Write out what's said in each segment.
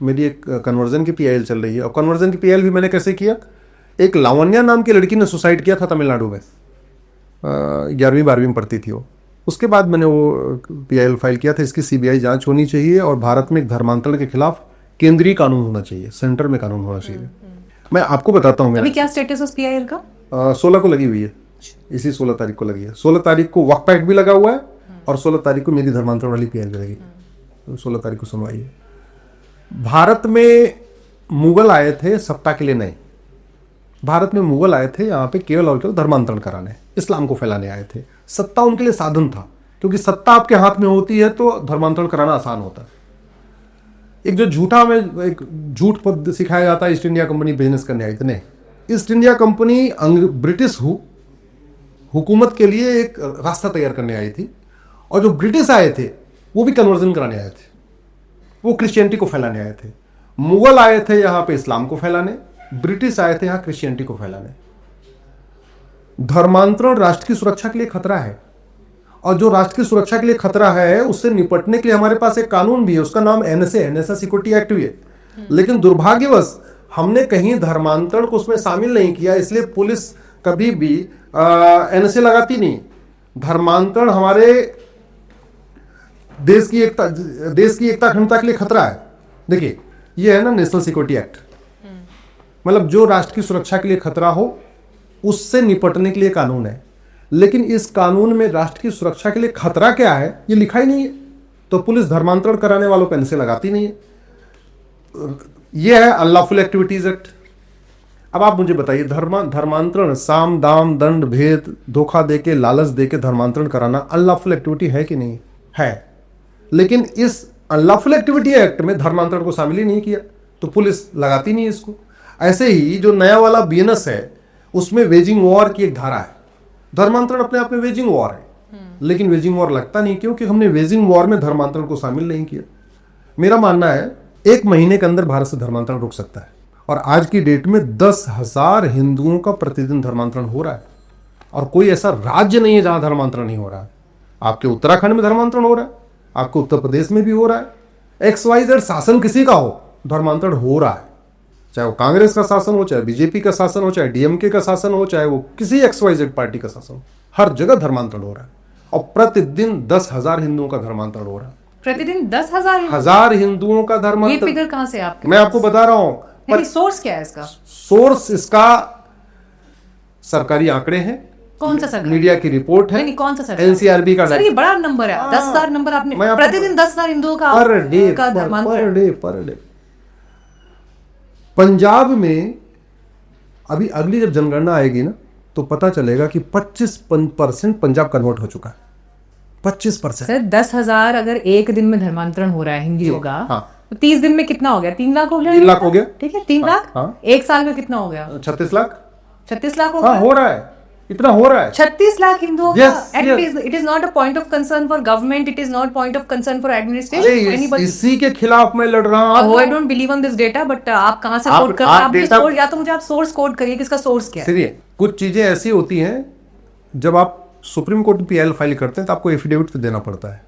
मेरी एक कन्वर्जन की पीआईएल चल रही है और कन्वर्जन की पीआईएल भी मैंने कैसे किया। एक लावण्या नाम की लड़की ने सुसाइड किया था तमिलनाडु में, 11वीं 12वीं में पढ़ती थी वो। उसके बाद मैंने वो पीआईएल फाइल किया था, इसकी सीबीआई जांच होनी चाहिए और भारत में एक धर्मांतरण के खिलाफ केंद्रीय कानून होना चाहिए, सेंटर में कानून होना चाहिए। मैं आपको बताता हूँ अभी क्या स्टेटस उस पीआईएल का? 16 को लगी हुई है, इसी 16 तारीख को लगी है। 16 तारीख को वक्फ एक्ट भी लगा हुआ है और 16 तारीख को मेरी धर्मांतरण वाली पीआईएल लगेगी, तो 16 तारीख को सुनवाई है। भारत में मुगल आए थे सत्ता के लिए नहीं, भारत में मुगल आए थे यहाँ पे केवल और केवल धर्मांतरण कराने, इस्लाम को फैलाने आए थे। सत्ता उनके लिए साधन था, क्योंकि सत्ता आपके हाथ में होती है तो धर्मांतरण कराना आसान होता है। एक जो झूठा में एक झूठ पद सिखाया जाता है, ईस्ट इंडिया कंपनी बिजनेस करने आई थी। नहीं, ईस्ट इंडिया कंपनी ब्रिटिश हुकूमत के लिए एक रास्ता तैयार करने आई थी, और जो ब्रिटिश आए थे वो भी कन्वर्जन कराने आए थे, वो क्रिश्चियनिटी को फैलाने आए थे। मुगल आए थे यहाँ पे इस्लाम को फैलाने, ब्रिटिश आए थे यहाँ क्रिश्चियनिटी को फैलाने। धर्मांतरण राष्ट्र की सुरक्षा के लिए खतरा है, और जो राष्ट्र की सुरक्षा के लिए खतरा है उससे निपटने के लिए हमारे पास एक कानून भी है, उसका नाम एनएसए, नेशनल सिक्योरिटी एक्ट भी है। लेकिन दुर्भाग्यवश हमने कहीं धर्मांतरण को उसमें शामिल नहीं किया, इसलिए पुलिस कभी भी एनएसए लगाती नहीं। धर्मांतरण हमारे देश की एकता अखंडता के लिए खतरा है। देखिए, ये है ना नेशनल सिक्योरिटी एक्ट, मतलब जो राष्ट्र की सुरक्षा के लिए खतरा हो उससे निपटने के लिए कानून है। लेकिन इस कानून में राष्ट्र की सुरक्षा के लिए खतरा क्या है ये लिखा ही नहीं है, तो पुलिस धर्मांतरण कराने वालों पर एनएसए लगाती नहीं है। यह है अनलॉफुल एक्टिविटीज एक्ट। अब आप मुझे बताइए, धर्मांतरण साम दाम दंड भेद धोखा देके लालच देके धर्मांतरण कराना अनलॉफुल एक्टिविटी है कि नहीं? है। लेकिन इस अनलॉफुल एक्टिविटी एक्ट में धर्मांतरण को शामिल ही नहीं किया, तो पुलिस लगाती नहीं इसको। ऐसे ही जो नया वाला बीएनएस है उसमें वेजिंग वॉर की एक धारा है। धर्मांतरण अपने आप में वेजिंग वॉर है, लेकिन वेजिंग वॉर लगता नहीं, क्योंकि हमने वेजिंग वॉर में धर्मांतरण को शामिल नहीं किया। मेरा मानना है 1 महीने के अंदर भारत से धर्मांतरण रुक सकता है, और आज की डेट में 10,000 हिंदुओं का प्रतिदिन धर्मांतरण हो रहा है, और कोई ऐसा राज्य नहीं है जहां धर्मांतरण नहीं हो रहा है। आपके उत्तराखंड में धर्मांतरण हो रहा है, आपको उत्तर प्रदेश में भी हो रहा है। XYZ शासन किसी का हो, धर्मांतरण हो रहा है, चाहे वो कांग्रेस का शासन हो, चाहे बीजेपी का शासन हो, चाहे डीएमके का शासन हो, चाहे वो किसी XYZ पार्टी का शासन हो, हर जगह धर्मांतरण हो रहा है। और प्रतिदिन 10,000 हिंदुओं का धर्मांतरण हो रहा है। प्रतिदिन 10,000 हजार हिंदुओं का धर्मांतरण। ये फिगर कहां से आपके? मैं आपको बता रहा हूं, सोर्स क्या है इसका? सोर्स इसका सरकारी आंकड़े हैं, कौन सा सरकार? मीडिया की रिपोर्ट है। नहीं, कौन सा सरकार? एनसीआरबी का। सर ये बड़ा नंबर है, 10,000 नंबर आपने प्रतिदिन 10,000 हिंदुओं का पर डे। पंजाब में अभी अगली जब जनगणना आएगी ना, तो पता चलेगा कि 25% पंजाब कन्वर्ट हो चुका है। 25%। सर 10,000 अगर एक दिन में धर्मांतरण हो रहा है हिंदुओं का, हाँ, तो 30 दिन में कितना हो गया? 3 लाख हो गया। 3 लाख हो गया। ठीक है, 3 लाख। हाँ। एक साल में कितना हो गया? 36 लाख। 36 लाख हो हाँ, गया। हो रहा है, इतना हो रहा है। 36 लाख हिंदुओं Yes, का। yes. It is not a point of concern for government. It is not point of concern for administration. Anybody. इसी के खिलाफ मैं लड़ रहा हूँ। Oh, I don't believe on this data, but आप कहाँ से कोड कर? आप सोर्स, या तो मुझे आप सोर्स कोड करिए, किसका सोर्स क्या है? चलिए, कुछ चीजें ऐसी होती हैं, जब आप सुप्रीम कोर्ट में पीआईएल फाइल करते हैं तो आपको एफिडेविट तो देना पड़ता है,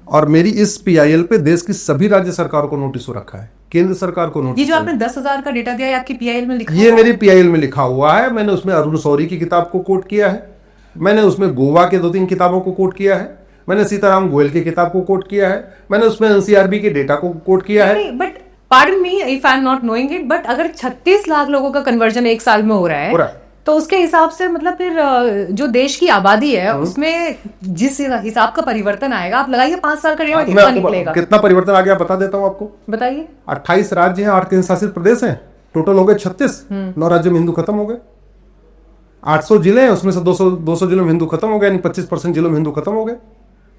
और मेरी इस पीआईएल पे देश की सभी राज्य सरकारों को नोटिस हो रखा है, केंद्र सरकार को नोटिस। ये जो आपने 10,000 का डेटा दिया है आपकी पीआईएल में लिखा ये मेरी पीआईएल में लिखा हुआ है। मैंने उसमें अरुण शौरी की किताब को कोट किया है, मैंने उसमें गोवा के 2-3 किताबों को कोट किया है, मैंने सीताराम गोयल की किताब को कोट किया है, मैंने उसमें एनसीआरबी के डेटा को कोट किया है। But pardon me if I am not knowing it, but अगर 36 लाख लोगों का कन्वर्जन एक साल में हो रहा है, तो उसके हिसाब से मतलब फिर जो देश की आबादी है उसमें जिस हिसाब का परिवर्तन आएगा, आप लगाइए 5 साल का डेटा कितना निकलेगा। कितना परिवर्तन आ गया बता देता हूँ आपको, बताइए। 28 राज्य हैं, 8 केंद्र शासित प्रदेश हैं, टोटल हो गए 36। 9 राज्यों में हिंदू खत्म हो गए। 800 जिले हैं, उसमें से 200 जिलों में हिंदू खत्म हो गए, यानी 25% जिलों में हिंदू खत्म हो गए।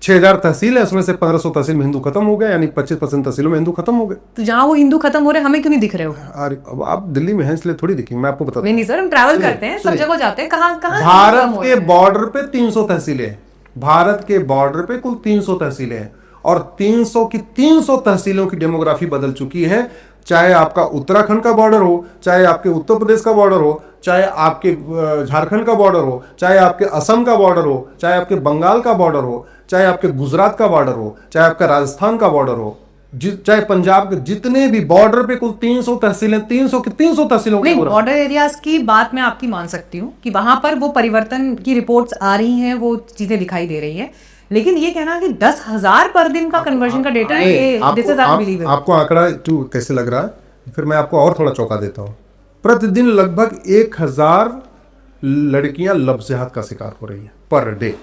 6,000 तहसील है, उसमें से 1,500 तहसील में हिंदू खत्म हो गए, यानी 25% तहसीलों में हिंदू खत्म हो गए। तो जहाँ वो हिंदू खत्म हो रहे हैं, हमें क्यों नहीं दिख रहे हो? अरे अब आप दिल्ली में हैं इसलिए थोड़ी दिखेंगे, मैं आपको बताता हूं। नहीं सर, हम ट्रैवल करते हैं, सब जगह जाते हैं, कहाँ भारत के बॉर्डर पे 300 तहसीलें हैं, भारत के बॉर्डर पे कुल 300 तहसीलें हैं, और 300 की 300 तहसीलों की डेमोग्राफी बदल चुकी है। चाहे आपका उत्तराखंड का बॉर्डर हो, चाहे आपके उत्तर प्रदेश का बॉर्डर हो, चाहे आपके झारखंड का बॉर्डर हो, चाहे आपके असम का बॉर्डर हो, चाहे आपके बंगाल का बॉर्डर हो, चाहे आपके गुजरात का बॉर्डर हो, चाहे आपका राजस्थान का बॉर्डर हो, चाहे पंजाब के जितने भी बॉर्डर पे कुल 300 तहसीलें, 300 तहसीलों नहीं, के पूरा। बॉर्डर एरियाज की बात मैं आपकी मान सकती हूँ कि वहां पर वो परिवर्तन की रिपोर्ट्स आ रही हैं, वो चीजें दिखाई दे रही हैं, लेकिन ये कहना कि 10,000 पर दिन का कन्वर्जन का डेटा है, ये दिस इज अनबिलीवेबल। आपको आंकड़ा कैसे लग रहा है? फिर मैं आपको और थोड़ा चौंका देता हूँ। प्रतिदिन लगभग 1000 लड़कियां लफ्ज़ियात का शिकार हो रही है पर डे।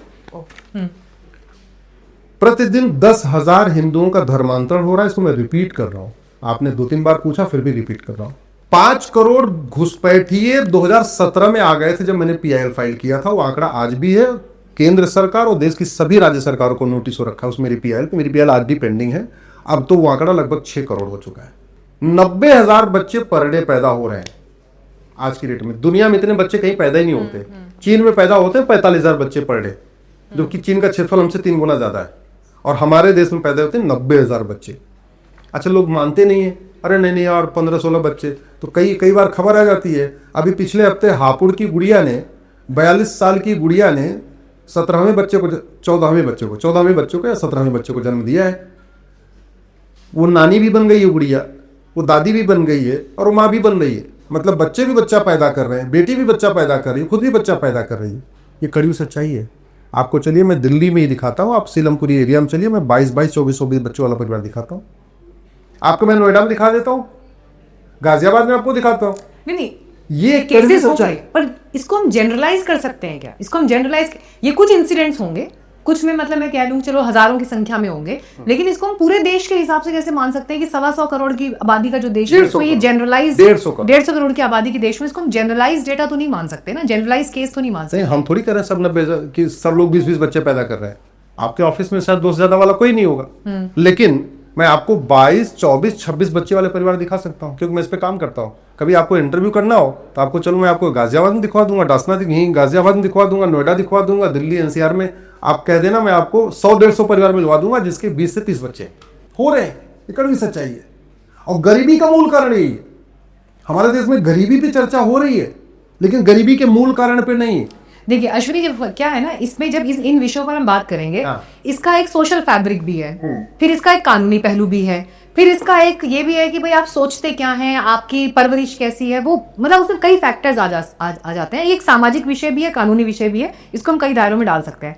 प्रतिदिन 10,000 हिंदुओं का धर्मांतरण हो रहा है। इसको मैं रिपीट कर रहा हूं, आपने 2-3 बार पूछा, फिर भी रिपीट कर रहा हूं। 5 करोड़ घुसपैठिए 2017 में आ गए थे जब मैंने PIL फाइल किया था। वो आंकड़ा आज भी है। केंद्र सरकार और देश की सभी राज्य सरकारों को नोटिस हो रखा है उस मेरी PIL पे। मेरी PIL आज भी पेंडिंग है। अब तो वो आंकड़ा लगभग 6 करोड़ हो चुका है। 90,000 बच्चे पर डे पैदा हो रहे हैं आज की डेट में। दुनिया में इतने बच्चे कहीं पैदा ही नहीं होते। चीन में पैदा होते हैं 45,000 बच्चे पर डे, जो कि चीन का क्षेत्रफल हमसे 3 गुना ज्यादा है। और हमारे देश में पैदा होते हैं 90,000 बच्चे। अच्छा, लोग मानते नहीं है, अरे नहीं यार 15-16 बच्चे। तो कई बार खबर आ जाती है। अभी पिछले हफ्ते हापुड़ की गुड़िया ने, 42 साल की गुड़िया ने 14वें बच्चे को या 17वें बच्चे को जन्म दिया है। वो नानी भी बन गई है गुड़िया, वो दादी भी बन गई है और वो माँ भी बन रही है। मतलब बच्चे भी बच्चा पैदा कर रहे हैं, बेटी भी बच्चा पैदा कर रही है, खुद भी बच्चा पैदा कर रही है। ये कड़वी सच्चाई है। आपको चलिए मैं दिल्ली में ही दिखाता हूँ, आप सीलमपुरी एरिया में चलिए, मैं 22-22, 24-24 बच्चों वाला परिवार दिखाता हूँ आपको। मैं नोएडा में दिखा देता हूँ, गाजियाबाद में आपको दिखाता हूँ। नहीं, ये केसेस हो गए, पर इसको हम जनरलाइज कर सकते हैं क्या? इसको हम जनरलाइज, ये कुछ इंसिडेंट्स होंगे, कुछ में मतलब मैं कह लूं चलो हजारों की संख्या में होंगे, लेकिन इसको हम पूरे देश के हिसाब से कैसे मान सकते हैं कि 125 करोड़ की आबादी का जो देश है, इसको ये जनरलाइज 150 करोड़ की आबादी के देश में इसको हम जनरलाइज डेटा तो नहीं मान सकते ना, जनरलाइज केस तो नहीं मान सकते। हम थोड़ी कर रहे हैं सब 90 कि सब लोग 20-20 बच्चे पैदा कर रहे हैं। आपके ऑफिस में शायद 2 से ज्यादा वाला कोई नहीं होगा, लेकिन मैं आपको 22, 24, 26 बच्चे वाले परिवार दिखा सकता हूँ, क्योंकि मैं इस पे काम करता हूँ। कभी आपको इंटरव्यू करना हो तो आपको चलो मैं आपको गाजियाबाद में दिखवा दूंगा, गाजियाबाद में दिखवा दूंगा, नोएडा दिखवा दूंगा, दिल्ली NCR में आप कह देना, मैं आपको 100-150 परिवार मिलवा दूंगा जिसके 20 से 30 बच्चे हो रहे हैं। ये कड़वी सच्चाई है। और गरीबी का मूल कारण यही है। हमारे देश में गरीबी पे चर्चा हो रही है, लेकिन गरीबी के मूल कारण पे नहीं। देखिए अश्विनी, जब क्या है ना, इसमें जब इन विषयों पर हम बात करेंगे, इसका एक सोशल फैब्रिक भी है, फिर इसका एक कानूनी पहलू भी है, फिर इसका एक ये भी है कि भाई आप सोचते क्या हैं, आपकी परवरिश कैसी है, वो मतलब उसमें कई फैक्टर्स आ जाते हैं। ये एक सामाजिक विषय भी है, कानूनी विषय भी है, इसको हम कई दायरों में डाल सकते हैं।